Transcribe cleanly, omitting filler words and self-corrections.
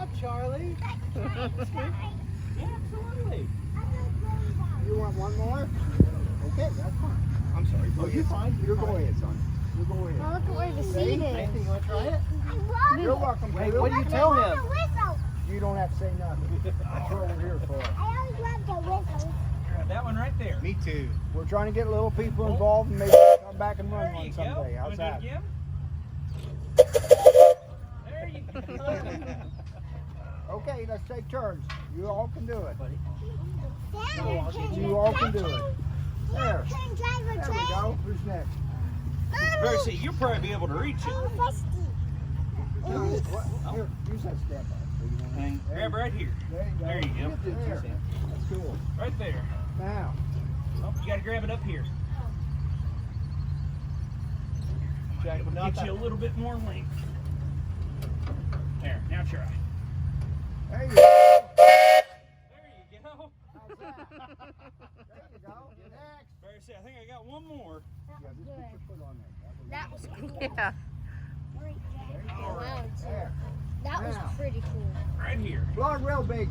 job, Charlie. Yeah, absolutely. You want one more? Okay, that's fine. I'm sorry. Oh, you're fine. You go ahead, son. You go ahead. Well, look at where the seed Nathan, is. you want to try it? You're welcome. Wait, Caleb. what do you tell him? You don't have to say nothing. That's what we're here for. That one right there. Me too. We're trying to get little people involved and maybe come back and run There one you someday. go. How's Wanna that? do it again? There you go. Okay, let's take turns. You all can do it. You all can do it. There. There we go. Who's next? Percy, you'll probably be able to reach it. What? Here, use that step up. So you don't Hang. Grab right here. There you go. There you go. There. That's cool. Right there. Now, Oh, you got to grab it up here. Jack, but not Get you a little bit more length. There. Now try. there you go. There you go. How's that? There you go. Next. Percy, I think I got one more. Yeah, just put your foot on there. That was cool. Yeah. There. That was Now. pretty cool. Right here. Blow it real big.